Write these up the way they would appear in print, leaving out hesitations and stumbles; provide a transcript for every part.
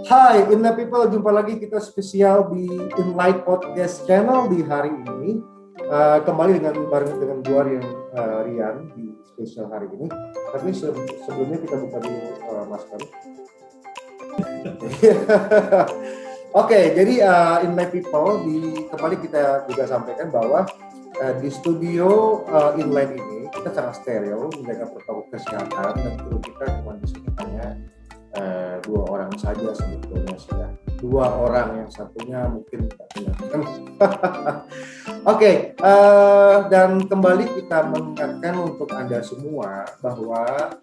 Hai Inna People, jumpa lagi kita spesial di Inlight Podcast Channel di hari ini. Kembali bareng dengan gua Rian di spesial hari ini. Tapi sebelumnya kita buka dulu masker. Oke, jadi Inlight People kembali kita juga sampaikan bahwa di studio Inlight ini kita sangat steril, menjaga protokol kesehatan, dan kru kita cuma bisa hanya 2 orang saja sebetulnya sudah 2 orang, yang satunya mungkin tidak benar. Oke, dan kembali kita mengingatkan untuk Anda semua bahwa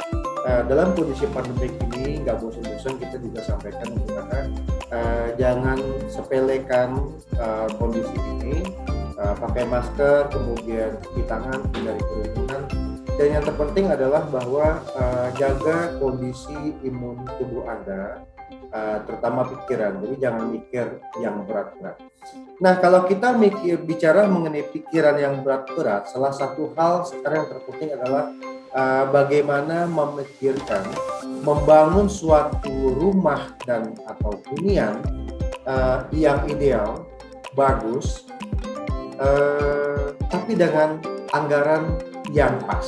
dalam kondisi pandemi ini nggak bosan-bosan kita juga sampaikan untuk Anda, jangan sepelekan kondisi ini, pakai masker, kemudian cuci tangan, hindari kerumunan. Dan yang terpenting adalah bahwa jaga kondisi imun tubuh Anda, terutama pikiran. Jadi jangan mikir yang berat-berat. Nah, kalau kita bicara mengenai pikiran yang berat-berat, salah satu hal sekarang yang terpenting adalah bagaimana memikirkan, membangun suatu rumah dan atau hunian yang ideal, bagus, tapi dengan anggaran yang pas,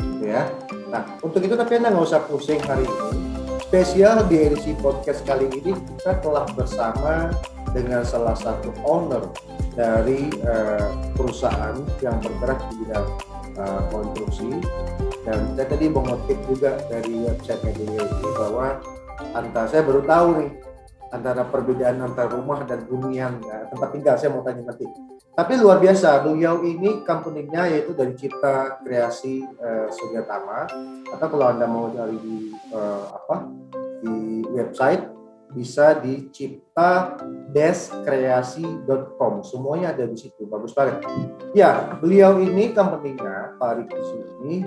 gitu ya. Nah, untuk itu tapi Anda nggak usah pusing hari ini. Spesial di edisi podcast kali ini kita telah bersama dengan salah satu owner dari perusahaan yang bergerak di bidang konstruksi. Dan saya tadi mengutip juga dari website beliau ini bahwa saya baru tahu nih antara perbedaan antara rumah dan hunian, tempat tinggal. Saya mau tanya nanti. Tapi luar biasa, beliau ini company-nya yaitu dari Cipta Kreasi Suryatama, atau kalau Anda mau cari di website bisa di cipta-kreasi.com, semuanya ada di situ, bagus banget. Ya, beliau ini company-nya Pak Ricky ini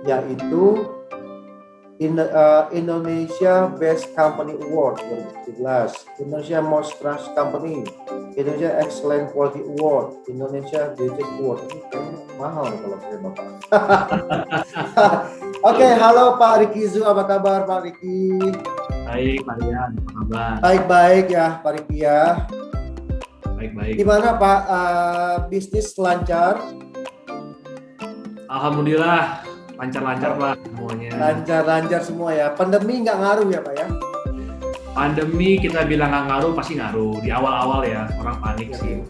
yaitu Indonesia Best Company Award 2017, Indonesia Most Trust Company, Indonesia Excellent Quality Award, Indonesia Gadget Award. Ini kayaknya mahal nih kalau saya Bapak. Oke, halo Pak Ricky Zu, apa kabar Pak Ricky? Baik, Pak Rian, apa kabar? Baik ya Pak Ricky ya. Baik. Gimana Pak, bisnis lancar? Alhamdulillah, lancar-lancar Pak semuanya. Lancar semua ya. Pandemi nggak ngaruh ya Pak ya? Pandemi kita bilang nggak ngaruh, pasti ngaruh. Di awal-awal ya, orang panik sih.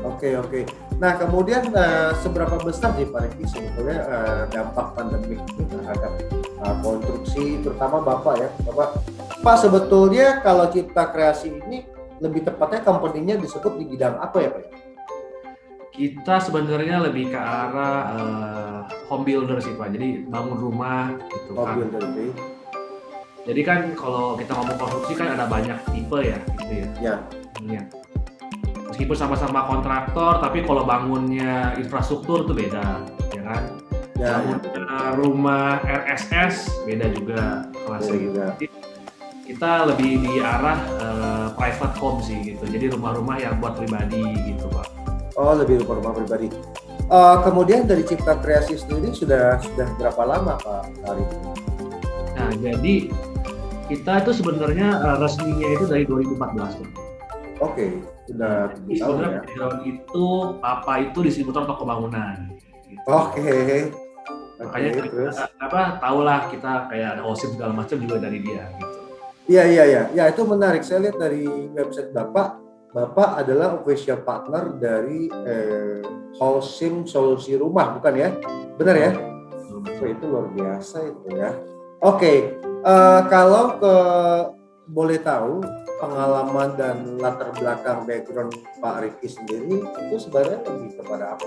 Oke. Nah, kemudian seberapa besar sih Pak Ricky sebetulnya dampak pandemi ini terhadap konstruksi, terutama Bapak ya, Pak sebetulnya kalau Cipta Kreasi ini lebih tepatnya company-nya disebut di bidang apa ya Pak? Kita sebenarnya lebih ke arah home builder sih Pak. Jadi bangun rumah gitu kan. Jadi kan kalau kita ngomong konstruksi kan ada banyak tipe ya, gitu ya. Ya. Meskipun sama-sama kontraktor, tapi kalau bangunnya infrastruktur tuh beda, ya kan? Bangunnya rumah RSS beda juga kelasnya gitu. Jadi kita lebih di arah private home sih gitu. Jadi rumah-rumah yang buat pribadi gitu Pak. Oh, lebih rumah pribadi. Kemudian dari Cipta Kreasi sendiri sudah berapa lama Pak Ari? Nah, jadi kita itu sebenarnya resminya itu dari 2014 Pak. Oke, sudah 7 tahun ya. Background itu Papa itu distributor toko bangunan. Gitu. Oke. Makanya terus tahulah kita kayak ada OSIM segala macam juga dari dia gitu. Iya. Ya, itu menarik. Saya lihat dari website Bapak adalah official partner dari Holcim Solusi Rumah, bukan ya? Benar ya? Itu luar biasa itu ya. Oke, kalau boleh tahu pengalaman dan latar belakang background Pak Ricky sendiri itu sebenarnya lebih kepada apa?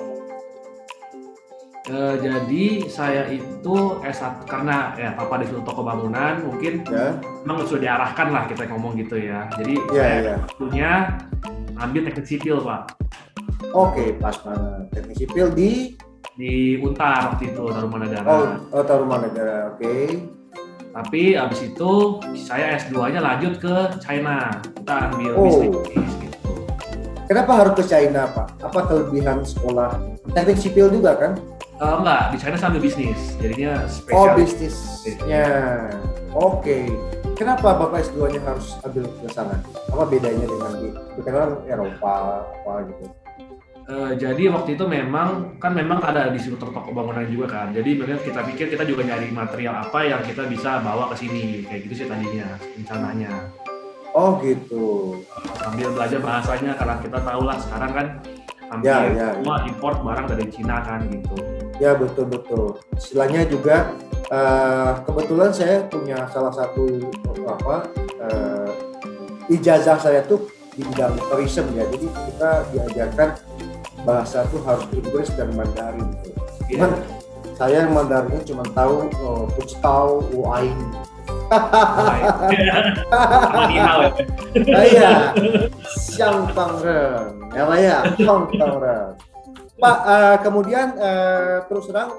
Jadi saya itu S1 karena ya Papa disuruh toko bangunan mungkin memang sudah diarahkan lah kita ngomong gitu ya. Jadi saya punya ambil teknik sipil Pak. Oke, pas banget. Teknik sipil di Untar waktu itu Tarumanegara. Oh, Tarumanegara. Oke. Tapi abis itu saya S2-nya lanjut ke China. Kita ambil bisnis gitu. Kenapa harus ke China Pak? Apa kelebihan sekolah teknik sipil juga kan? Enggak, di China sambil bisnis, jadinya Oh, spesial. bisnisnya. Oke. Kenapa Bapak S2-nya harus ambil ke sana? Apa bedanya dengan di kan Eropa apa gitu? Jadi waktu itu memang ada distributor toko bangunan juga kan. Jadi mereka kita pikir kita juga nyari material apa yang kita bisa bawa ke sini, kayak gitu sih tadinya rencananya. Oh gitu. Sambil belajar bahasanya karena kita tahu lah sekarang kan hampir semua import barang dari Cina kan gitu. Ya betul. Istilahnya juga kebetulan saya punya salah satu ijazah saya tuh di bidang tourism ya. Jadi kita diajarkan bahasa tuh harus Inggris dan Mandarin gitu. Cuman saya yang Mandarinnya cuma tahu Puctau, Uain. Iya, Xiang Tang Ren, ya, Xiang Tang Ren. Pak, kemudian terus terang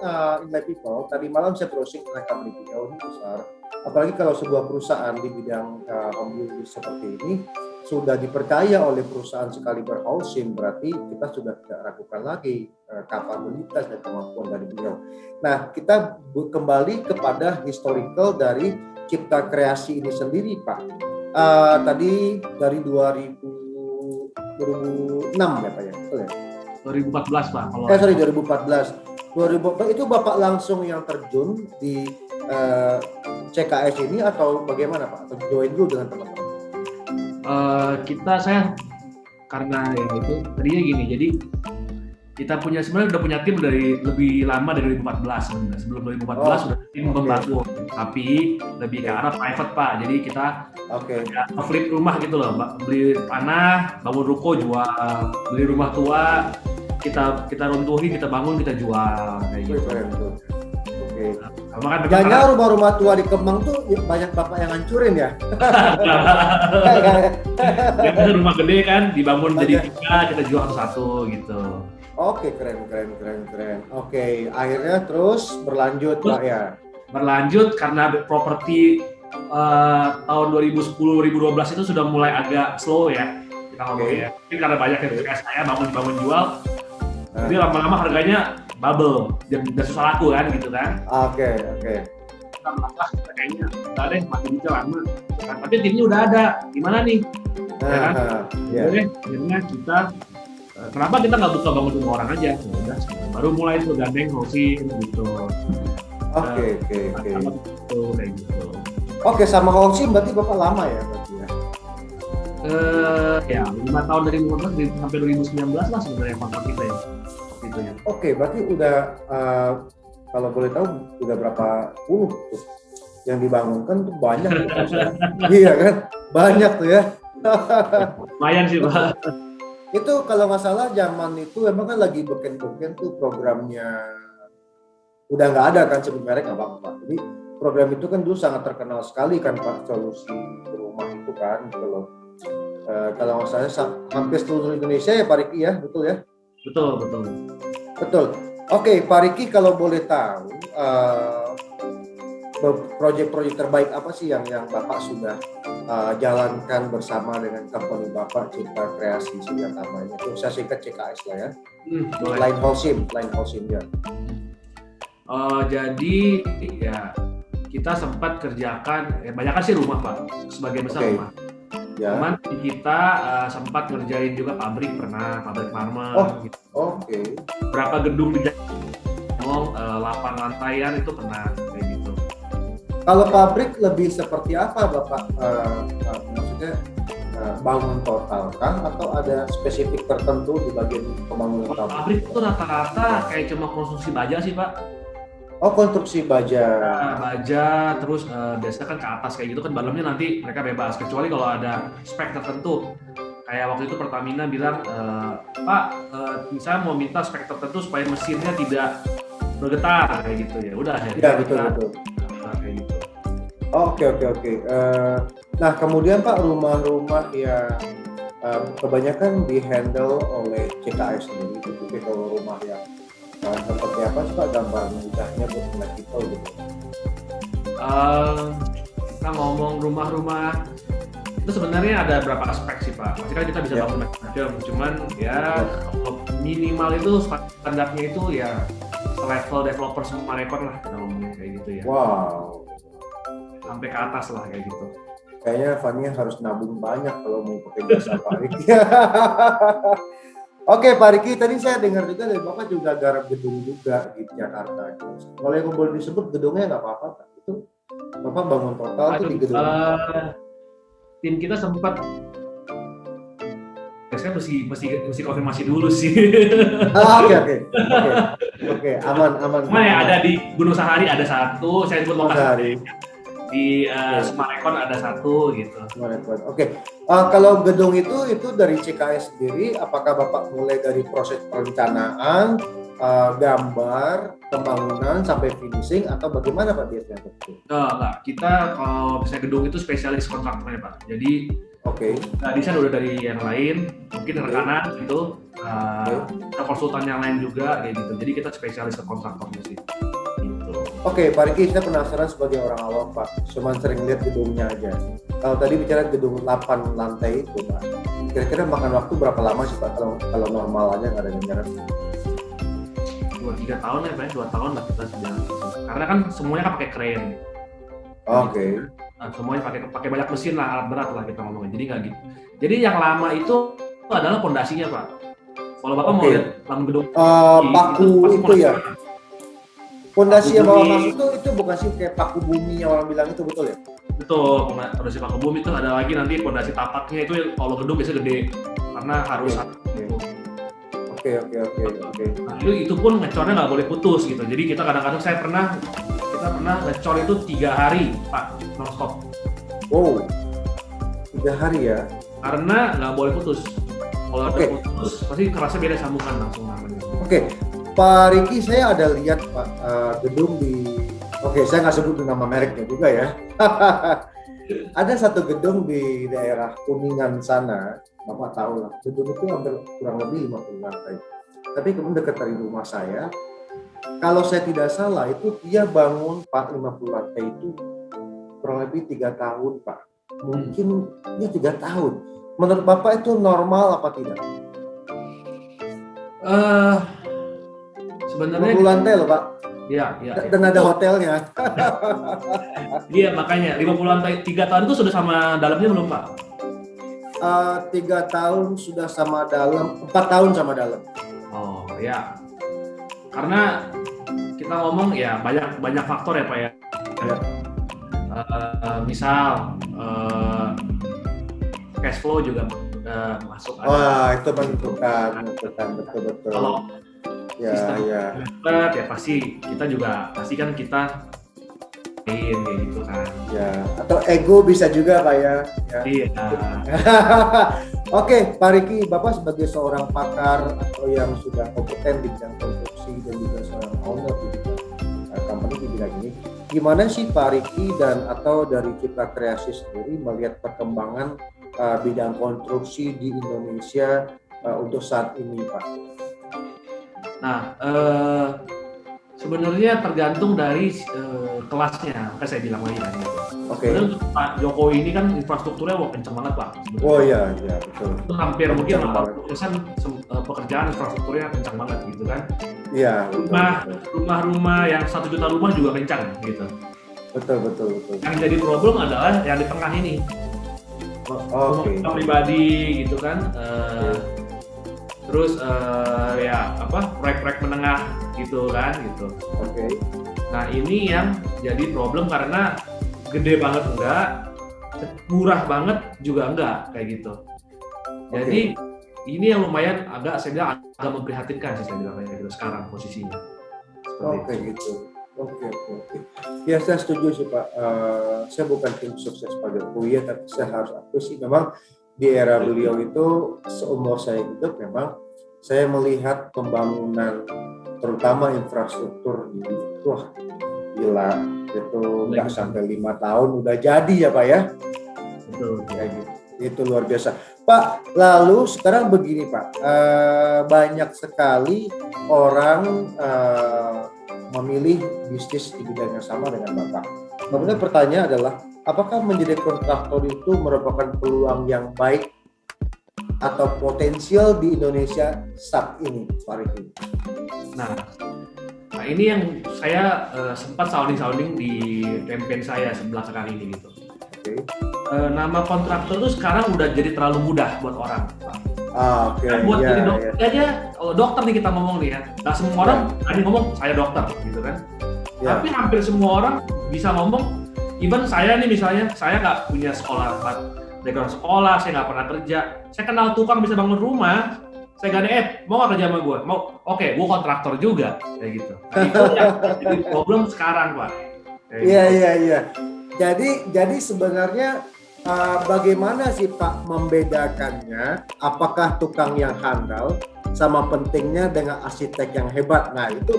in my people, tadi malam saya browsing tentang company video ini besar. Apalagi kalau sebuah perusahaan di bidang home building seperti ini sudah dipercaya oleh perusahaan sekali berhousing, berarti kita sudah tidak ragukan lagi kapabilitas dan kemampuan dari beliau. Nah, kita kembali kepada historical dari Cipta Kreasi ini sendiri, Pak. Tadi dari 2006 ya, Pak ya? Betul ya? 2014 Pak. 2014. 2014 itu Bapak langsung yang terjun di CKS ini atau bagaimana Pak? Atau join dulu dengan teman-teman? Saya karena ya itu tadinya gini, jadi kita sebenarnya udah punya tim dari lebih lama dari 2014 sebenarnya. Sebelum 2014 sudah tim membantu, tapi lebih ke arah private Pak. Jadi kita flip rumah gitu loh, beli tanah, bangun ruko, jual, beli rumah tua, kita runtuhin, kita bangun, kita jual kayak gitu. Oke. Jangan rumah-rumah tua di Kemang tuh banyak Bapak yang hancurin ya? Rumah gede kan dibangun jadi 3, kita jual satu gitu. Oke, keren. Oke, akhirnya terus berlanjut Pak ya? Berlanjut karena properti tahun 2010-2012 itu sudah mulai agak slow ya kita ngomong ya. Mungkin karena banyak yang kayak saya bangun jual, jadi lama-lama harganya bubble dan susah laku kan gitu kan. Oke. Kita kayaknya udah deh mati bisa lama. Tapi timnya udah ada, gimana nih? Akhirnya kita kenapa kita nggak buka bangun rumah orang aja? Ya udah, baru mulai tuh gandeng housing gitu. Oke. Kayak gitu. Oke, sama housing berarti Bapak lama ya berarti ya? Ya 5 tahun dari 2015 sampai 2019 lah sebenarnya kontrak kita ya. Gitu ya. Oke, berarti udah kalau boleh tahu udah berapa puluh tuh yang dibangunkan tuh banyak tuh. Iya kan? Banyak tuh ya. Lumayan sih Pak. Itu kalau nggak salah zaman itu emang kan lagi beken-beken tuh programnya udah nggak ada kan sebenarnya nggak apa-apa. Jadi program itu kan dulu sangat terkenal sekali kan Pak, solusi rumah itu kan kalau nggak salah hampir seluruh Indonesia ya Pak Riki ya, betul ya? Betul. Oke, Pak Riki kalau boleh tahu proyek-proyek terbaik apa sih yang Bapak sudah jalankan bersama dengan company Bapak Cipta Kreasi Suryatama ini? Itu saya singkat CKS lah ya. Line Holcim ya. Jadi ya kita sempat kerjakan, banyak sih rumah Pak, sebagian besar rumah. Ya. Cuman kita sempat ngerjain juga pabrik marmer. Gitu. Berapa gedung di Jakarta, 8 lantaian itu pernah kayak gitu. Kalau pabrik lebih seperti apa Bapak? Maksudnya bangun total kah atau ada spesifik tertentu di bagian pembangunan pabrik? Pabrik itu rata-rata kayak cuma konstruksi baja sih Pak. Konstruksi baja. Baja, terus biasanya kan ke atas kayak gitu kan, dalamnya nanti mereka bebas, kecuali kalau ada spek tertentu. Kayak waktu itu Pertamina bilang, Pak, misalnya mau minta spek tertentu supaya mesinnya tidak bergetar kayak gitu ya. Udah ya. Betul. Kayak gitu. Oke. Nah kemudian Pak, rumah-rumah yang kebanyakan dihandle oleh CKS sendiri, itu kalau rumah yang seperti apa sih Pak gambar mudahnya buat melihat kita gitu? Kita ngomong rumah-rumah itu sebenarnya ada berapa aspek sih Pak. Pasti kan kita bisa bangun macam-macam, cuman ya kalau minimal itu standarnya itu ya selevel developer Summarecon lah kita ngomongnya kayak gitu ya. Wow. Sampai ke atas lah kayak gitu. Kayaknya Fania harus nabung banyak kalau mau pakai jasa Pak Riki. Oke Pak Riki, tadi saya dengar juga dari Bapak juga garap gedung juga di Jakarta. Kalau yang boleh disebut gedungnya nggak apa-apa Pak? Itu Bapak bangun total tuh di gedung. Tim kita sempat, saya mesti konfirmasi dulu sih. Oke, aman. Cuma yang ada di Gunung Sahari ada satu, saya sebut lokasi. Di Summarecon ada satu gitu. Oke. Kalau gedung itu dari CKS sendiri, apakah Bapak mulai dari proses perencanaan, gambar, pembangunan sampai finishing atau bagaimana Pak biasanya? Enggak. Kita kalau misalnya gedung itu spesialis kontraktornya Pak. Jadi desain udah dari yang lain, mungkin rekanan gitu, ada konsultan yang lain juga kayak gitu. Jadi kita spesialis ke kontraktornya sih. Oke, Pak Riki, saya penasaran sebagai orang awam Pak, cuma sering lihat gedungnya aja. Kalau tadi bicara gedung 8 lantai itu Pak, kira-kira makan waktu berapa lama sih Pak kalau normal aja nggak ada yang nyerap? 2-3 tahun ya Pak, 2 tahun lah kita sudah. Karena kan semuanya kan pakai crane. Oke. Nah, semuanya pakai banyak mesin lah, alat berat lah kita ngomongin. Jadi nggak gitu. Jadi yang lama itu adalah pondasinya Pak. Kalau Bapak mau lihat bangun gedung, paku itu ya. Pondasi yang bawa masuk itu bukan sih kayak paku bumi yang orang bilang itu, betul ya? Betul, pondasi paku bumi itu ada lagi nanti pondasi tapaknya itu kalau gedung biasanya gede karena harus Oke. Nah, itu pun ngecornya nggak boleh putus gitu. Jadi kita kadang-kadang kita pernah ngecor itu 3 hari Pak, non-stop. Oh, 3 hari ya? Karena nggak boleh putus. Kalau ada putus pasti kerasnya beda sambungan langsung namanya. Oke. Pak Riki, saya ada lihat Pak gedung saya nggak sebut nama mereknya juga ya. Ada satu gedung di daerah Kuningan sana, Bapak tahu lah, gedung itu hampir kurang lebih 50 lantai. Tapi kemudian dekat dari rumah saya, kalau saya tidak salah itu dia bangun Pak 50 lantai itu kurang lebih 3 tahun Pak. Mungkin ya 3 tahun. Menurut Bapak itu normal apa tidak? Sebenarnya 50 lantai loh Pak. Iya. Dan ada hotelnya. Iya, makanya 50 lantai 3 tahun itu sudah sama dalamnya belum Pak? 3 tahun sudah sama dalam, 4 tahun sama dalam. Oh ya. Karena kita ngomong ya banyak faktor ya Pak ya. Misal cash flow juga masuk. Wah, itu menentukan betul. Kalau ya pasti kita juga kita kayak gitu kan ya, atau ego bisa juga Pak ya. Iya. Oke, Pak Riki, Bapak sebagai seorang pakar atau yang sudah kompeten di bidang konstruksi dan juga seorang owner di bidang company di bidang ini, gimana sih Pak Riki dan atau dari Cipta Kreasi sendiri melihat perkembangan bidang konstruksi di Indonesia untuk saat ini Pak? Nah, sebenarnya tergantung dari kelasnya, makanya saya bilang lagi kan. Sebenarnya untuk Pak Jokowi ini kan infrastrukturnya kencang banget Pak. Sebenarnya. Oh iya betul. Itu hampir mungkin 80% pekerjaan infrastrukturnya kencang banget gitu kan. Iya. Rumah-rumah yang 1 juta rumah juga kencang gitu. Betul. Yang jadi problem adalah yang di tengah ini. Rumah pribadi gitu kan. Terus proyek-proyek menengah gitu kan gitu. Nah ini yang jadi problem karena gede banget enggak, murah banget juga enggak kayak gitu. Jadi ini yang lumayan saya bilang agak memprihatinkan sih saya bilang kayak gitu sekarang posisinya. Gitu. Oke. Ya saya setuju sih Pak. Saya bukan tim sukses Pak Jokowi ya, tapi saya harus akui sih memang di era beliau itu seumur saya hidup memang saya melihat pembangunan terutama infrastruktur gila itu nggak sampai 5 tahun udah jadi ya Pak ya. Betul. Kayak gitu. Itu luar biasa Pak. Lalu sekarang begini Pak, banyak sekali orang memilih bisnis di bidang yang sama dengan Bapak. Kemudian pertanyaan adalah, apakah menjadi kontraktor itu merupakan peluang yang baik atau potensial di Indonesia saat ini, Pak Riki? Nah Nah ini yang saya sempat sounding di campaign saya belakangan ini gitu. Oke. Nama kontraktor itu sekarang udah jadi terlalu mudah buat orang, Pak. Oke. Kan buat Iya, jadi dokter iya. aja, kalau dokter nih kita ngomong nih ya, nggak semua orang tadi ngomong saya dokter gitu kan. Iya. Tapi hampir semua orang bisa ngomong, even saya nih misalnya, saya nggak punya background sekolah, saya nggak pernah kerja, saya kenal tukang bisa bangun rumah, saya gak ada mau nggak kerja sama gue? Mau, oke, gue kontraktor juga, kayak gitu. Nah, itu yang jadi problem sekarang, Pak. Iya, iya. Jadi sebenarnya bagaimana sih Pak membedakannya? Apakah tukang yang handal sama pentingnya dengan arsitek yang hebat? Nah itu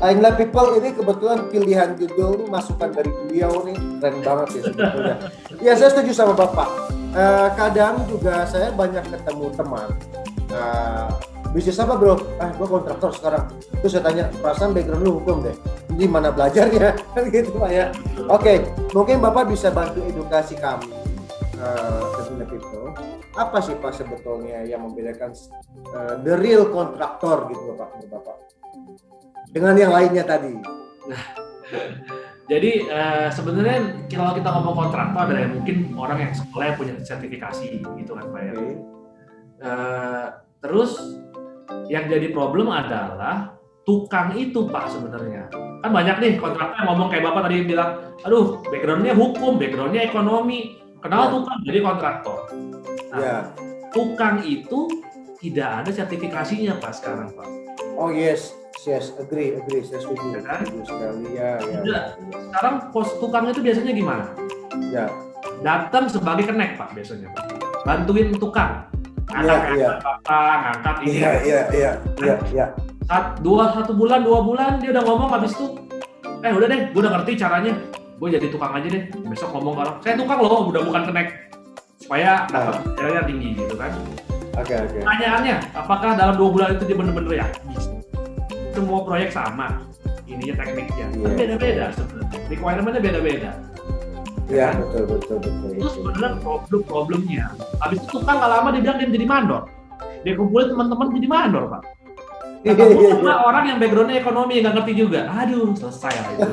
Inlah People ini kebetulan pilihan judul ini masukan dari beliau nih keren banget ya sebetulnya. Ya saya setuju sama Bapak. Kadang juga saya banyak ketemu teman. Bisnis apa bro? Gue kontraktor sekarang. Terus saya tanya, perasaan background lu hukum deh. Di mana belajarnya? Kan gitu Pak ya. Oke, mungkin Bapak bisa bantu edukasi kami Inlah People. Apa sih Pak sebetulnya yang membedakan the real kontraktor gitu Bapak? Dengan yang lainnya tadi. Nah, jadi sebenarnya kalau kita ngomong kontraktor ada yang mungkin orang yang sekolah punya sertifikasi gitu kan Pak ya. Terus yang jadi problem adalah tukang itu Pak sebenarnya. Kan banyak nih kontraktor yang ngomong kayak Bapak tadi bilang, aduh backgroundnya hukum, backgroundnya ekonomi, kenal tukang jadi kontraktor. Nah, tukang itu tidak ada sertifikasinya Pak sekarang Pak. Oh yes, agree, saya setuju. Setuju sekali, ya. Sekarang pos tukang itu biasanya gimana? Ya. Datang sebagai kenek Pak biasanya Pak. Bantuin tukang. Ngangkat ini. Iya. 1 bulan 2 bulan dia udah ngomong, habis itu udah deh, gue udah ngerti caranya. Gue jadi tukang aja deh. Besok ngomong ke orang, saya tukang loh, udah bukan kenek. Supaya dapat hasilnya tinggi gitu kan. Oke. Pertanyaannya, apakah dalam 2 bulan itu dia bener-bener ya? Semua proyek sama, ininya tekniknya, beda-beda sebenarnya, requirement-nya beda-beda. Iya, betul. Itu sebenarnya problemnya. Habis itu tukang nggak lama dia bilang dia jadi mandor. Dia kumpulin teman-teman jadi mandor Pak. Sama orang yang background-nya ekonomi nggak ngerti juga. Aduh, selesai lah itu.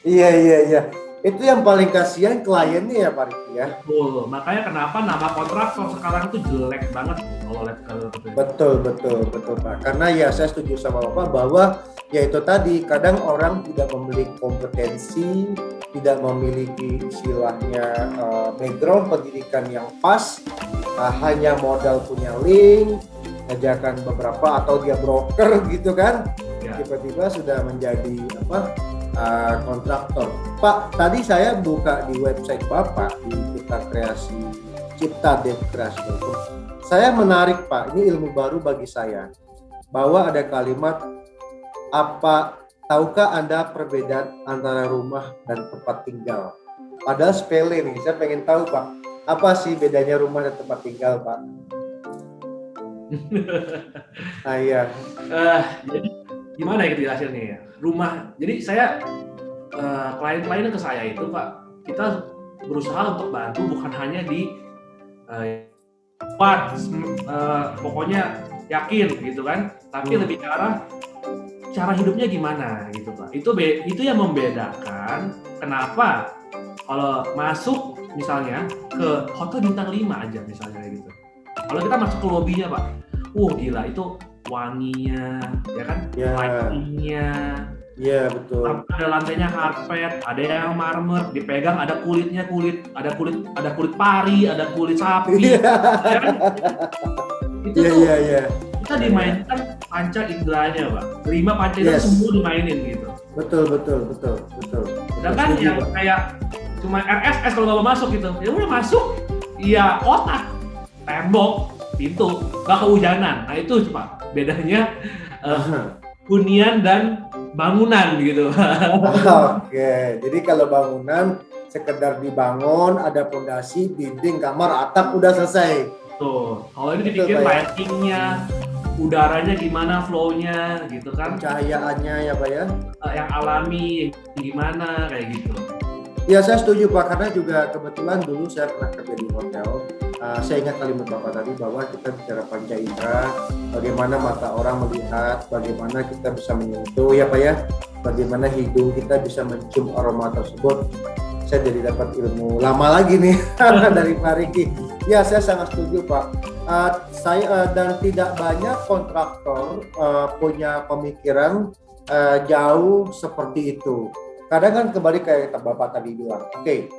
Iya. Itu yang paling kasihan kliennya ya Pak Riki ya. Betul. Makanya kenapa nama kontraktor sekarang itu jelek banget kalau lihat Betul Pak. Karena ya saya setuju sama Bapak bahwa ya itu tadi kadang orang tidak memiliki kompetensi, tidak memiliki istilahnya background pendidikan yang pas, hanya modal punya link, ngajakan beberapa atau dia broker gitu kan, tiba-tiba sudah menjadi kontraktor. Pak, tadi saya buka di website Bapak di ciptadevkreasi.com. Saya menarik Pak, ini ilmu baru bagi saya, bahwa ada kalimat tahukah Anda perbedaan antara rumah dan tempat tinggal? Padahal sepele nih, saya pengen tahu Pak, apa sih bedanya rumah dan tempat tinggal Pak? Iya. Jadi gimana ya dijelasin nih ya? Rumah, jadi saya klien-klien ke saya itu Pak, kita berusaha untuk bantu bukan hanya di pokoknya yakin gitu kan, tapi lebih ke arah cara hidupnya gimana gitu Pak. Itu yang membedakan kenapa kalau masuk misalnya ke hotel bintang 5 aja misalnya gitu. Kalau kita masuk ke lobbynya Pak, gila itu wanginya, ya kan, lightingnya, betul. Ada lantainya karpet, ada yang marmer, dipegang ada kulitnya, ada kulit pari, ada kulit sapi, ya kan? Itu kita dimainkan panca inderanya Pak, 5 panca itu semua dimainin gitu. Betul. Sedangkan yang kayak cuma RSS kalau mau masuk gitu, ya udah masuk, iya kotak, tembok, pintu, gak kehujanan. Nah itu Pak bedanya hunian dan bangunan gitu. Oke, jadi kalau bangunan sekedar dibangun, ada fondasi, dinding, kamar, atap, udah selesai. Tuh, kalau ini dipikir lightingnya, udaranya gimana, flow-nya gitu kan, cahayaannya ya Pak ya, yang alami gimana kayak gitu. Ya saya setuju Pak, karena juga kebetulan dulu saya pernah kerja di hotel saya ingat kalimat Bapak tadi bahwa kita bicara panca indera, bagaimana mata orang melihat, bagaimana kita bisa menyentuh ya Pak ya, bagaimana hidung kita bisa mencium aroma tersebut. Saya jadi dapat ilmu lama lagi nih dari Pak Riki. Ya, saya sangat setuju Pak. Saya dan tidak banyak kontraktor punya pemikiran jauh seperti itu. Kadang kan kembali kayak Bapak tadi bilang, oke,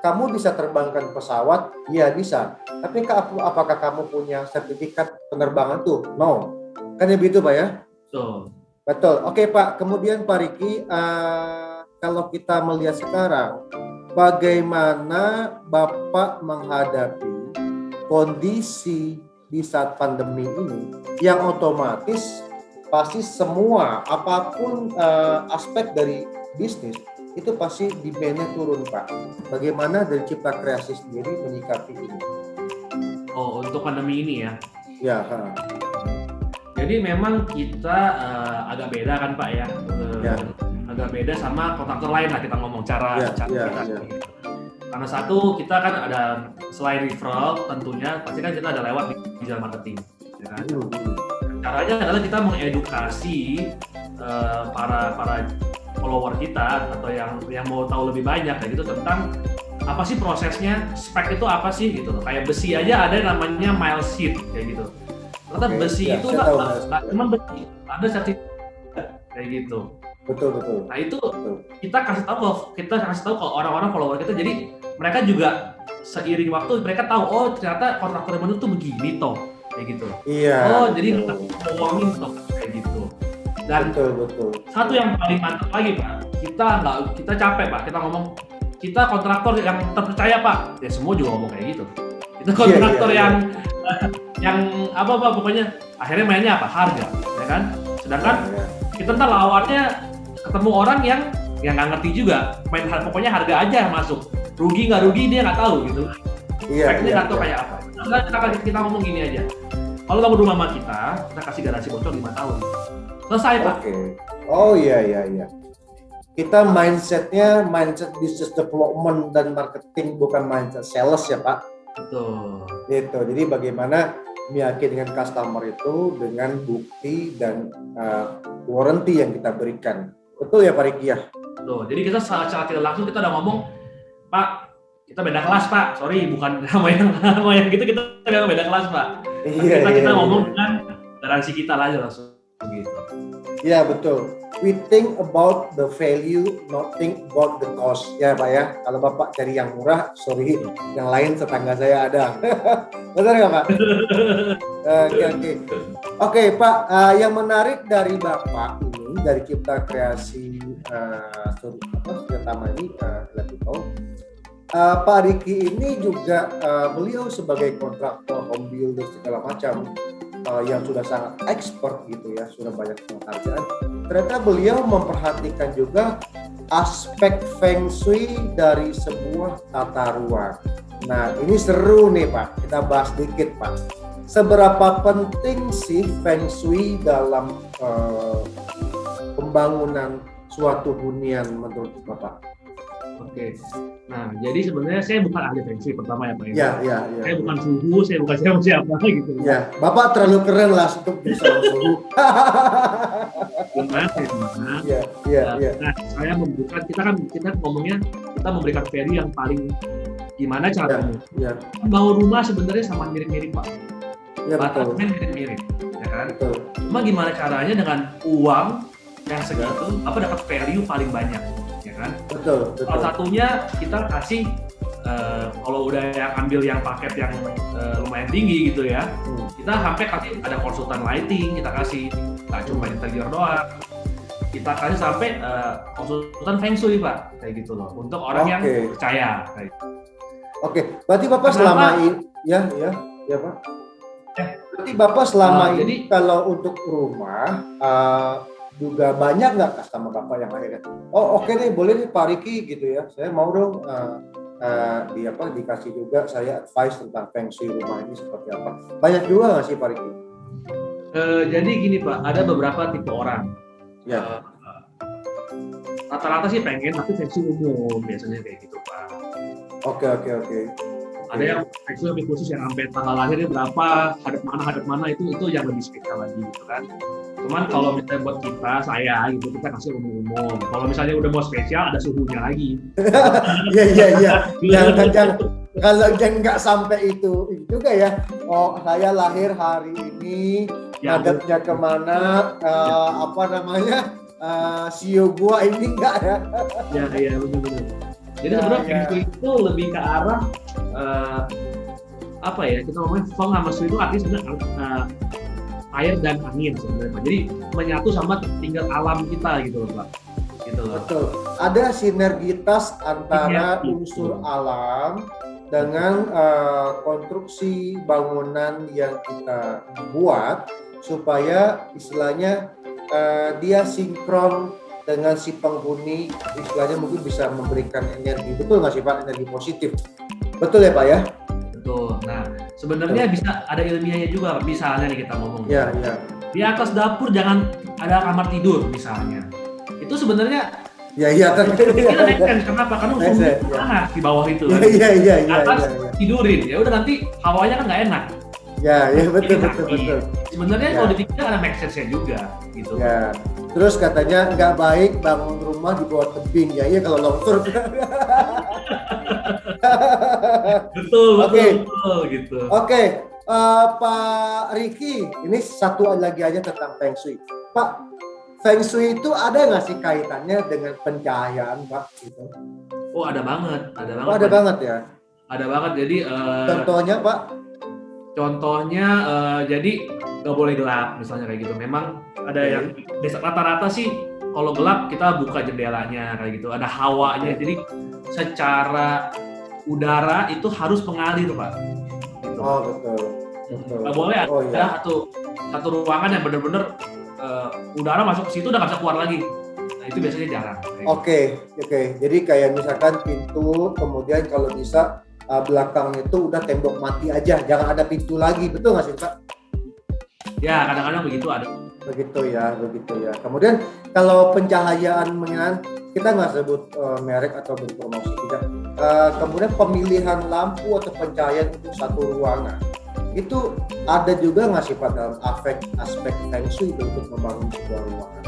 kamu bisa terbangkan pesawat? Ya bisa. Tapi apakah kamu punya sertifikat penerbangan tuh? No. Kan ya begitu Pak ya? Betul. Oke Pak, kemudian Pak Riki, kalau kita melihat sekarang, bagaimana Bapak menghadapi kondisi di saat pandemi ini yang otomatis pasti semua apapun aspek dari bisnis itu pasti demand-nya turun Pak. Bagaimana dari Cipta Kreasi sendiri menyikapi ini? Oh, untuk pandemi ini ya? Ya. Jadi memang kita agak beda kan Pak ya? Agak beda sama kontraktor lain lah kita ngomong cara kita. Karena satu, kita kan ada selain referral tentunya pasti kan kita ada lewat digital marketing, ya kan? Caranya adalah kita mengedukasi para follower kita atau yang mau tahu lebih banyak kayak gitu tentang apa sih prosesnya, spek itu apa sih gitu. Kayak besi aja ada yang namanya mile sheet kayak gitu. Ternyata besi itu nggak cuma besi, ada sertifikat kayak gitu. Betul. Nah itu kita kasih tahu kalau orang-orang follower kita, jadi mereka juga seiring waktu mereka tahu oh ternyata kontraktor yang benar tuh begini toh kayak gitu. Iya. Oh jadi ngomongin toh kayak gitu. Dan betul. Satu yang paling mantap lagi Pak, kita capek Pak, kita ngomong kita kontraktor yang terpercaya Pak, ya semua juga ngomong kayak gitu. Itu kontraktor yang apa Pak, pokoknya akhirnya mainnya apa? Harga, ya kan? Sedangkan kita ntar lawannya ketemu orang yang nggak ngerti juga, pokoknya harga aja yang masuk, rugi nggak rugi dia nggak tahu gitu. Speknya nggak tahu kayak apa. Nah, kita ngomong gini aja, kalau bangun rumah sama kita kasih garansi bocor 5 tahun, selesai Pak. Oh iya. Kita mindset business development dan marketing, bukan mindset sales ya Pak. Betul. Gitu. Jadi bagaimana meyakinkan customer itu dengan bukti dan warranty yang kita berikan. Betul ya Pak Riki ya? Tuh, jadi kita secara tidak langsung kita udah ngomong, Pak, kita beda kelas Pak, sorry bukan sama yang gitu, kita beda kelas Pak. Kita ngomong dengan garansi kita aja langsung gitu. Iya betul. We think about the value, not think about the cost. Ya Pak ya, kalau Bapak cari yang murah, sorry, yang lain tetangga saya ada. Betul nggak Pak? Oke Pak, yang menarik dari Bapak ini, dari Cipta Kreasi pertama ini, Pak Riki ini juga beliau sebagai kontraktor, home builder segala macam yang sudah sangat expert gitu ya, sudah banyak penghargaan. Ternyata beliau memperhatikan juga aspek feng shui dari sebuah tata ruang. Nah ini seru nih Pak, kita bahas dikit Pak. Seberapa penting sih feng shui dalam pembangunan suatu hunian menurut Bapak? Oke. Nah, jadi sebenarnya saya bukan ahli feng shui pertama ya Pak. Iya. Saya bukan suhu, saya bukan siapa gitu. Ya, Bapak terlalu keren lah untuk bisa suhu. Iya. Nah, saya memberikan kita ngomongnya kita memberikan value yang paling gimana caranya. Iya. Bangun rumah sebenarnya sama mirip-mirip Pak. Iya betul. Mirip-mirip, ya kan? Betul. Cuma gimana caranya dengan uang yang segitu, apa dapat value paling banyak. Kan? Betul. Salah satunya kita kasih kalau udah yang ambil yang paket yang lumayan tinggi gitu ya, kita sampai kasih ada konsultan lighting, kita kasih nggak cuma interior doang, kita kasih sampai konsultan feng shui Pak, kayak gitu loh, untuk orang yang percaya. Oke, berarti Bapak selama ini ya Pak. Berarti Bapak selama ini kalau untuk rumah juga banyak nggak customer Bapak yang akhirnya oke nih boleh nih Pak Riki gitu ya, saya mau dong dikasih juga saya advice tentang feng shui rumah ini seperti apa, banyak juga nggak sih Pak Riki? Jadi gini Pak, ada beberapa tipe orang ya. Rata-rata sih pengen tapi feng shui umum biasanya kayak gitu Pak. Oke. Ada yang feng lebih khusus yang sampai tanggal lahirnya berapa, hadap mana itu yang lebih spesial lagi gitu kan. Cuman kalau misalnya buat saya gitu, kita kasih umum-umum. Kalau misalnya udah mau spesial, ada suhunya lagi. Iya. Jangan kalau nggak sampai itu juga ya. Oh, saya lahir hari ini, Ya, hadapnya kemana, apa namanya, sio gua ini enggak ya? Iya benar. Jadi sebenarnya feng shui itu lebih ke arah apa ya, kita ngomongin feng sama shui itu artinya sebenarnya air dan angin sebenarnya Pak. Jadi menyatu sama tinggal alam kita gitu loh Pak. Gitu loh. Betul. Ada sinergitas antara unsur alam dengan konstruksi bangunan yang kita buat supaya istilahnya dia sinkron dengan si penghuni, istilahnya mungkin bisa memberikan energi. Betul nggak sih Pak? Energi positif. Betul ya Pak ya? Betul. Nah, sebenarnya bisa ada ilmiahnya juga. Misalnya nih kita ngomong. Iya. Di atas dapur jangan ada kamar tidur misalnya. Itu sebenarnya Iya. kita make sense. Kenapa? Karena unsur panas di bawah itu. Iya. Atas tidurin. Ya udah nanti hawanya kan nggak enak. Ya betul. Sebenarnya kalau dipikir ada make sense-nya juga gitu. Ya. Terus katanya nggak baik bangun rumah di bawah tebing. Ya iya kalau longsor. Betul Oke. gitu. Oke, Pak Riki, ini satu lagi aja tentang Feng Shui. Pak, Feng Shui itu ada nggak sih kaitannya dengan pencahayaan, Pak? Gitu. Oh ada banget. Oh, ada banget ya. Ada banget. Jadi Contohnya, Pak? Contohnya jadi nggak boleh gelap misalnya kayak gitu. Memang ada yang rata-rata sih kalau gelap kita buka jendelanya kayak gitu. Ada hawanya. Jadi secara udara itu harus mengalir Pak. Gitu. Oh betul. Nggak boleh ada satu ruangan yang benar-benar udara masuk ke situ udah nggak bisa keluar lagi. Nah itu biasanya jarang. Oke. Jadi kayak misalkan pintu, kemudian kalau bisa belakangnya itu udah tembok mati aja, jangan ada pintu lagi, betul nggak sih Pak? Ya kadang-kadang begitu ada. Begitu ya. Kemudian kalau pencahayaan kita nggak sebut merek atau berpromosi tidak. Kemudian pemilihan lampu atau pencahayaan untuk satu ruangan itu ada juga nggak sih Pak dalam aspek Feng Shui untuk membangun sebuah ruangan?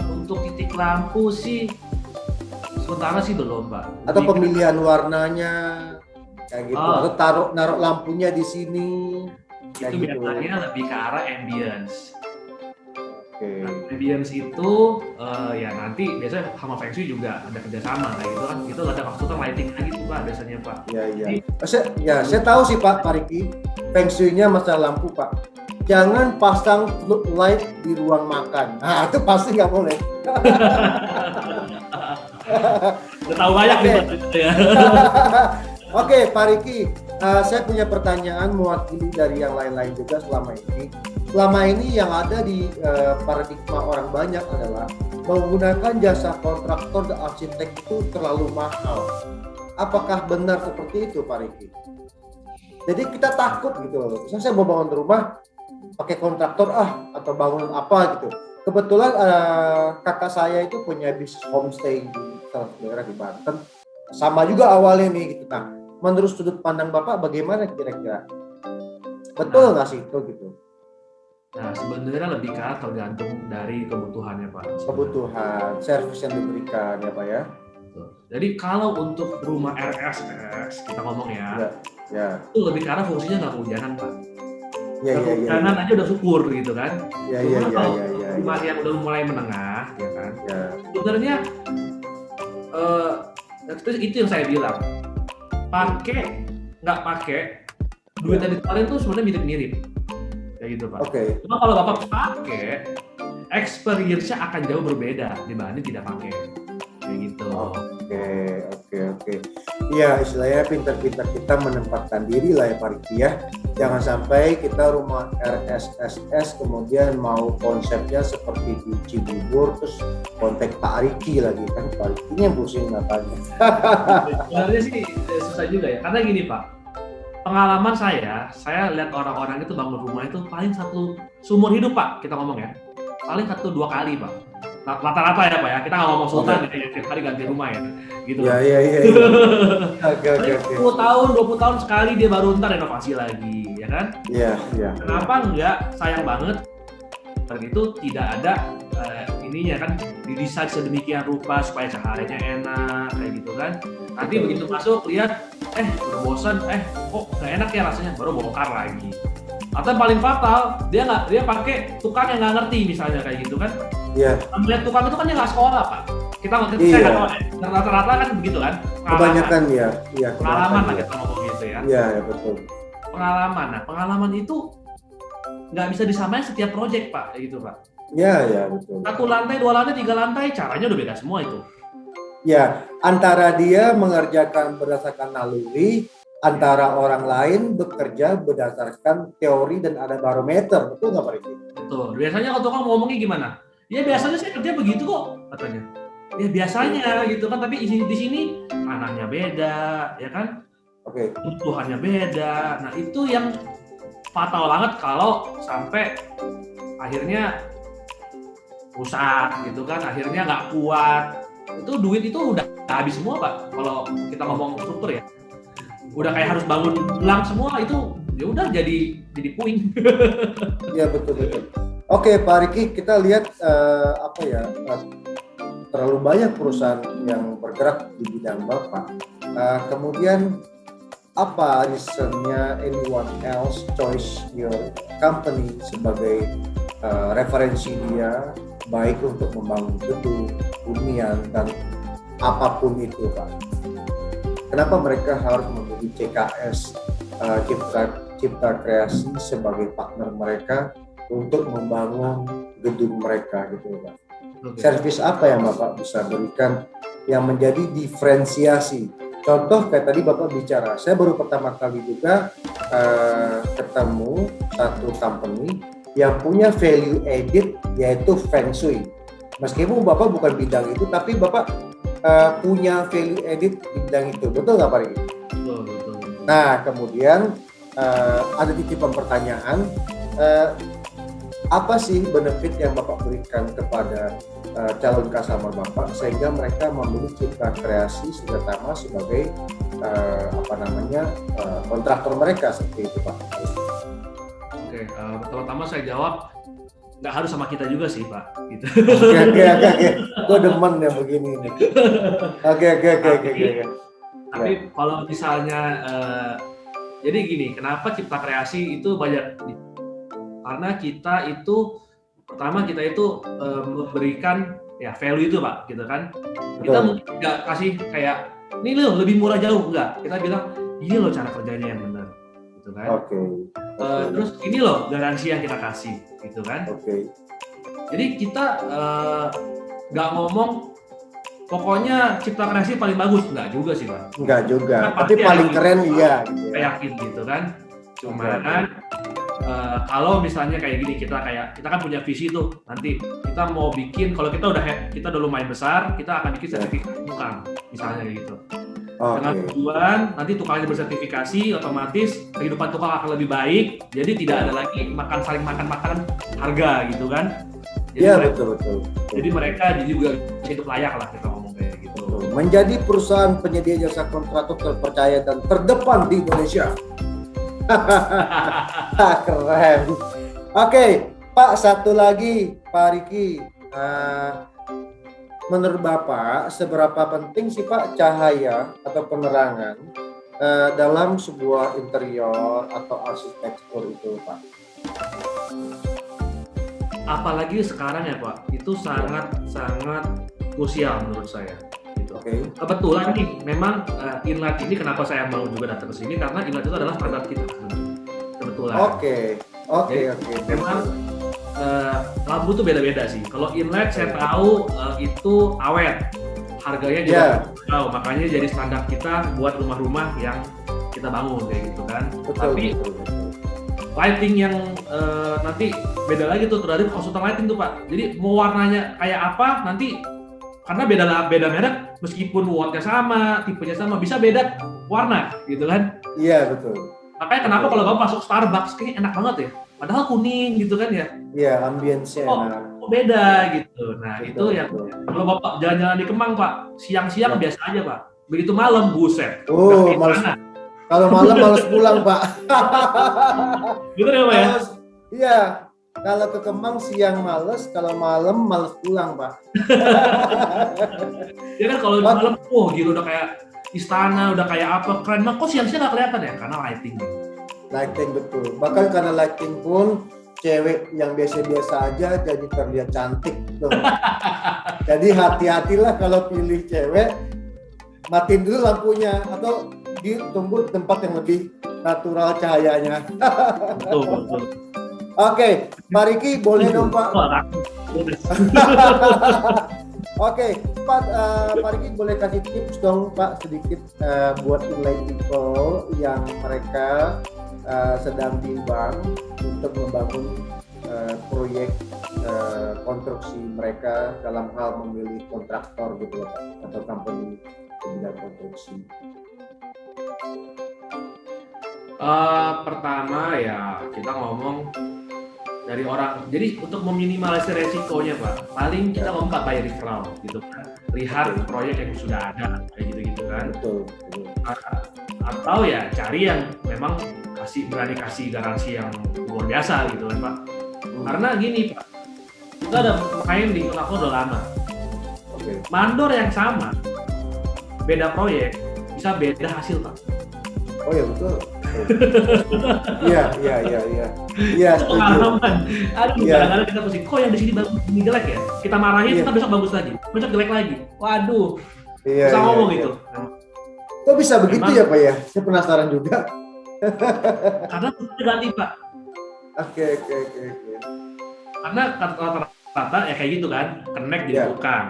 Untuk titik lampu sih sementara sih belum Pak. Atau pemilihan warnanya kayak gitu, atau naruh lampunya di sini. Itu biasanya lebih ke arah ambience. Okay. Nah, ambience itu ya nanti biasanya sama Feng Shui juga ada kerjasama kayak gitu kan. Itu ada maksudnya lighting gitu Pak biasanya Pak. Iya. Saya tahu sih Pak Riki, Feng Shui-nya masalah lampu Pak. Jangan pasang floodlight di ruang makan. Nah itu pasti nggak boleh. Udah tahu banyak nih Pak. Oke Pak Riki, saya punya pertanyaan mewakili dari yang lain-lain juga selama ini. Selama ini yang ada di paradigma orang banyak adalah menggunakan jasa kontraktor dan arsitek itu terlalu mahal. Apakah benar seperti itu Pak Riki? Jadi kita takut gitu loh. Misalnya saya mau bangun rumah pakai kontraktor atau bangun apa gitu. Kebetulan kakak saya itu punya bisnis homestay di salah satu daerah di Banten. Sama juga awalnya nih gitu. Nah, menurut sudut pandang Bapak bagaimana kira-kira? Betul nggak sih itu gitu? Nah, sebenarnya lebih ke tergantung dari kebutuhannya Pak. Kebutuhan, servis yang diberikan ya Pak ya. Jadi kalau untuk rumah RSS kita ngomong ya. Itu lebih karena fungsinya nggak kehujanan Pak. Kehujanan aja udah syukur gitu kan. Kalau rumah yang udah mulai menengah, ya kan. Sebenarnya itu yang saya bilang. Pakai nggak pakai duit yang dikeluarin tuh sebenarnya mirip-mirip. Kayak gitu Pak. Cuma kalau Bapak pakai, experience-nya akan jauh berbeda dibanding tidak pakai. Kayak gitu. Oke. Iya, istilahnya pintar-pintar kita menempatkan diri lah ya Pak Riki ya. Jangan sampai kita rumah RSSS kemudian mau konsepnya seperti di Cibubur terus kontak Pak Riki lagi kan. Pak Riki ini yang pusing matanya. Sebenarnya sih susah juga ya. Karena gini Pak, pengalaman saya lihat orang-orang itu bangun rumah itu paling satu seumur hidup Pak, kita ngomong ya. Paling 1-2 kali Pak. rata-rata ya Pak ya, kita nggak ngomong sultan ya, tiap hari ganti rumah ya, gitu. Iya. Oke. 10 tahun, 20 tahun sekali dia baru ntar renovasi lagi, ya kan? Iya. Kenapa enggak? Sayang banget. Dan itu tidak ada ininya kan, didesain sedemikian rupa supaya cahayanya enak, kayak gitu kan. Nanti begitu masuk, lihat, udah bosan, kok nggak enak ya rasanya, baru bongkar lagi. Atau yang paling fatal, dia pakai tukang yang nggak ngerti misalnya kayak gitu kan. Iya. Melihat tukang itu kan dia nggak sekolah Pak. Kita nggak Iya. saya nggak tahu, rata-rata kan begitu kan. Kebanyakan ya. Iya. Pengalaman lah kita ngomong gitu ya. Iya, betul. Pengalaman. Nah, pengalaman itu nggak bisa disamain setiap proyek Pak, kayak gitu Pak. Iya, betul. 1 lantai, 2 lantai, 3 lantai, caranya udah beda semua itu. Ya, antara dia mengerjakan berdasarkan naluri, antara orang lain bekerja berdasarkan teori dan ada barometer, betul nggak Pak Riki? Betul. Biasanya kalau tukang ngomongnya gimana? Ya biasanya saya kerja begitu kok, katanya. Ya biasanya gitu kan, tapi di sini tanahnya beda, ya kan? Oke. Kebutuhannya beda. Nah itu yang fatal banget kalau sampai akhirnya rusak gitu kan, akhirnya nggak kuat. Itu duit itu udah habis semua Pak. Kalau kita ngomong struktur ya, udah kayak harus bangun ulang semua itu, ya udah jadi puing. Ya betul. Oke Pak Riki, kita lihat terlalu banyak perusahaan yang bergerak di bidang Bapak. Kemudian apa reasonnya anyone else choose your company sebagai referensi dia, baik untuk membangun gedung, hunian dan apapun itu Pak? Kenapa mereka harus memilih CKS Cipta Kreasi sebagai partner mereka untuk membangun gedung mereka gitu Pak? Servis apa yang Bapak bisa berikan yang menjadi diferensiasi? Contoh kayak tadi Bapak bicara, saya baru pertama kali juga ketemu satu company yang punya value added yaitu Feng Shui. Meskipun Bapak bukan bidang itu, tapi Bapak punya value added di bidang itu, betul nggak Pak Riki? Betul. Nah kemudian ada titipan pertanyaan, apa sih benefit yang Bapak berikan kepada calon customer Bapak sehingga mereka memilih Cipta Kreasi terutama sebagai kontraktor mereka seperti itu Pak? Oke, pertama saya jawab nggak harus sama kita juga sih Pak. Gitu. Oke. Gue demen ya begini nih. Oke. Tapi kalau misalnya, jadi gini, kenapa Cipta Kreasi itu banyak? Karena kita itu pertama memberikan ya value itu Pak, gitu kan. Kita mungkin nggak kasih kayak ini loh lebih murah jauh, enggak. Kita bilang ini loh cara kerjanya yang benar, gitu kan. Oke. Terus ini loh garansi yang kita kasih, gitu kan. Oke. Jadi kita nggak ngomong pokoknya Cipta Kreasi paling bagus, enggak juga sih Pak. Enggak juga, Nah, tapi paling keren iya. Kita yakin gitu kan. Cuman kalau misalnya kayak gini, kita kan punya visi tuh, nanti kita mau bikin, kalau kita udah lumayan besar, kita akan bikin sertifikat tukang misalnya kayak gitu. Dengan tujuan nanti tukangnya bersertifikasi, otomatis kehidupan tukang akan lebih baik, jadi tidak ada lagi saling makan makanan harga gitu kan. Iya betul. Jadi mereka juga hidup layak lah, kita ngomong kayak gitu. Menjadi perusahaan penyedia jasa kontraktor terpercaya dan terdepan di Indonesia. Keren. Oke, Pak, satu lagi Pak Riki. Menurut Bapak, seberapa penting sih Pak cahaya atau penerangan dalam sebuah interior atau arsitektur itu Pak? Apalagi sekarang ya Pak, itu sangat krusial menurut saya. Gitu. Kebetulan nih, memang inlet ini kenapa saya mau juga datang ke sini, karena inlet itu adalah standar kita. Kebetulan. Oke. Memang lampu tuh beda-beda sih. Kalau inlet saya tahu itu awet, harganya juga tahu, makanya jadi standar kita buat rumah-rumah yang kita bangun kayak gitu kan. Tapi lighting yang nanti beda lagi tuh dari konsultan lighting tuh Pak. Jadi mau warnanya kayak apa nanti, karena beda merek, meskipun wattnya sama, tipenya sama, bisa beda warna gitu kan. Iya betul. Makanya kenapa kalau kamu masuk Starbucks kayaknya enak banget ya, padahal kuning gitu kan ya. Iya, ambience-nya enak. kok beda gitu. Nah Betul, itu yang betul. kalau Bapak jalan-jalan di Kemang Pak, siang-siang biasa aja Pak. Begitu malam buset. Oh, Nggak kayak males. mana. Kalau malam males pulang, Pak. Gitu ya Pak ya? Iya, kalau ke Kemang siang males, kalau malam males pulang, Pak. Ya kan kalau di malam, gila udah kayak istana, udah kayak apa, keren banget. Kok siang-siang nggak kelihatan ya? Karena lighting. Lighting betul. Bahkan karena lighting pun cewek yang biasa-biasa aja jadi terlihat cantik tuh. Jadi hati-hatilah kalau pilih cewek, matiin dulu lampunya atau ditunggu tempat yang lebih natural cahayanya. Betul, betul. Oke, Pak Riki boleh dong Pak. Oke, Pak Riki boleh kasih tips dong Pak sedikit buat inline people yang mereka sedang bimbang untuk membangun proyek konstruksi mereka dalam hal memilih kontraktor gitu Pak, atau company di bidang konstruksi. Pertama ya kita ngomong dari orang, jadi untuk meminimalisir resikonya Pak, paling kita ngomong by referral gitu kan, lihat proyek yang sudah ada kayak gitu-gitu kan. Betul. Atau ya cari yang memang berani kasih garansi yang luar biasa gitu kan Pak. Karena gini Pak, kita ada main di kontraktor udah lama. Mandor yang sama, beda proyek bisa beda hasil Pak. Oh ya betul. Iya, setuju. Pengalaman. Aduh, kadang-kadang kita pusing, kok yang di sini bagus, ini jelek ya? Kita marahin, kita besok bagus lagi, besok jelek lagi. Waduh, bisa ngomong gitu. Kok bisa begitu ya Pak ya? Saya penasaran juga. Karena kita ganti Pak. Oke. Karena rata-rata ya kayak gitu kan, connect jadi tukang.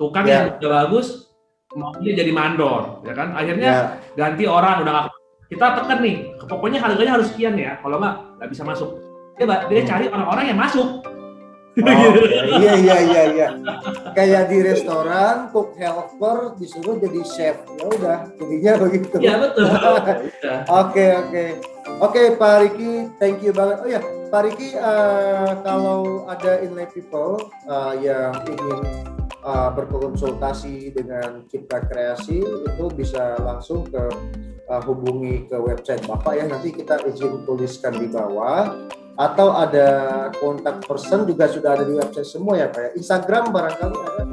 Tukang Yeah. yang udah bagus, maunya jadi mandor, ya kan? Akhirnya ganti orang, udah nggak. Kita tekan nih, pokoknya harganya harus sekian ya, kalau nggak bisa masuk. Dia cari orang-orang yang masuk. Iya. Kayak di restoran, cook helper disuruh jadi chef. Ya udah, jadinya begitu. Iya betul. Oke, Pak Riki, thank you banget. Oh ya, Pak Riki, kalau ada inline people yang ingin berkonsultasi dengan Cipta Kreasi, itu bisa langsung hubungi ke website Bapak ya, nanti kita izin tuliskan di bawah, atau ada kontak person juga sudah ada di website semua ya Pak ya. Instagram barangkali ada?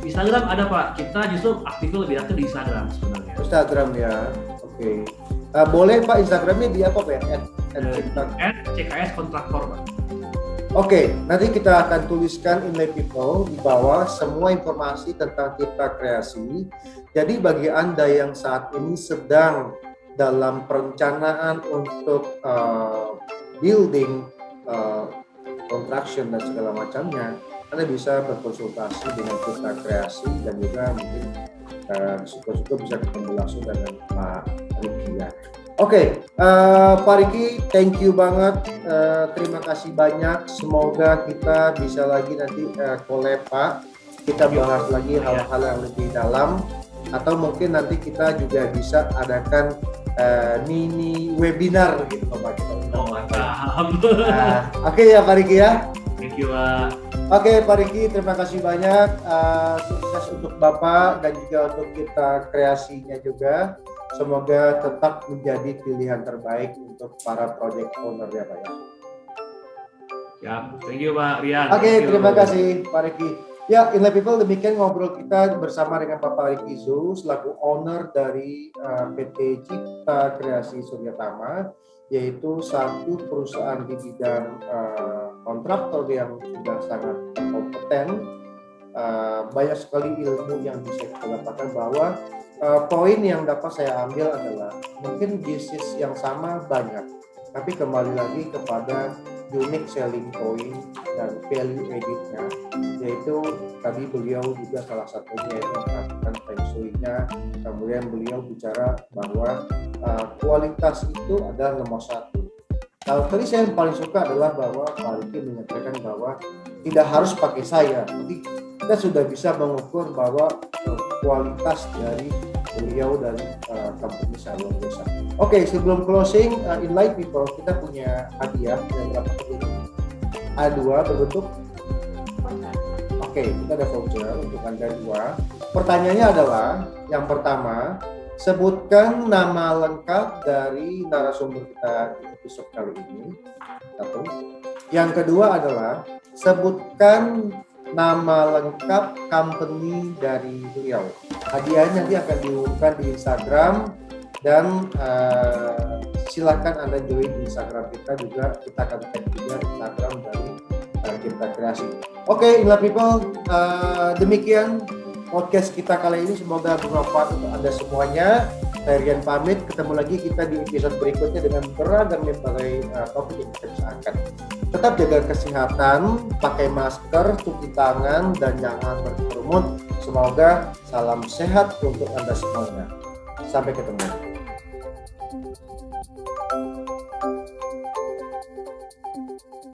Instagram ada Pak, kita justru aktifnya lebih aktif di Instagram sebenarnya. Instagram ya, oke. Boleh Pak, Instagramnya di apa Pak ya? @CKS Kontraktor Pak. Oke, nanti kita akan tuliskan inline people di bawah semua informasi tentang Cipta Kreasi. Jadi bagi Anda yang saat ini sedang dalam perencanaan untuk building, construction dan segala macamnya, Anda bisa berkonsultasi dengan Cipta Kreasi dan juga mungkin suka-suka bisa ketemu langsung dengan Pak Riki ya. Oke, Pak Riki, thank you banget. Terima kasih banyak. Semoga kita bisa lagi nanti collab Pak. Kita bahas lagi hal-hal yang lebih dalam. Atau mungkin nanti kita juga bisa adakan mini webinar gitu Pak. Oke ya Pak Riki ya. Thank you Pak. Oke Pak Riki, terima kasih banyak. Sukses untuk Bapak dan juga untuk Cipta Kreasinya juga. Semoga tetap menjadi pilihan terbaik untuk para project owner ya Pak ya. Ya, thank you Pak Rian. Oke, terima kasih Pak Riki. Ya, inline people, demikian ngobrol kita bersama dengan Bapak Riki Zhu selaku owner dari PT Cipta Kreasi Suryatama, yaitu satu perusahaan di bidang kontraktor yang sudah sangat kompeten. Banyak sekali ilmu yang bisa kita dapatkan, bahwa poin yang dapat saya ambil adalah mungkin bisnis yang sama banyak, tapi kembali lagi kepada unique selling point dan value added-nya, yaitu tadi beliau juga salah satunya yang mengatakan feng shui-nya. Kemudian beliau bicara bahwa kualitas itu adalah nomor satu. Kalau tadi saya yang paling suka adalah bahwa Pak Riki menyampaikan bahwa tidak harus pakai saya, tapi kita sudah bisa mengukur bahwa kualitas dari beliau dan company saya luar biasa. Oke, sebelum closing, inline people, kita punya hadiah yang dapat jadi A2 berbentuk Oke, kita ada voucher untuk Anda 2. Pertanyaannya adalah, yang pertama, sebutkan nama lengkap dari narasumber kita di episode kali ini. 1. Yang kedua adalah, sebutkan nama lengkap company dari beliau. Hadiahnya nanti akan diumumkan di Instagram dan silakan Anda join di Instagram kita juga. Kita akan tag juga Instagram dari Tirta Kreasi. Oke, Inlah People, demikian podcast kita kali ini. Semoga bermanfaat untuk Anda semuanya. Saya Rian pamit, ketemu lagi kita di episode berikutnya dengan beragam berbagai topik yang kita bisa angkat. Tetap jaga kesehatan, pakai masker, cuci tangan, dan jangan berkerumun. Semoga salam sehat untuk Anda semuanya. Sampai ketemu.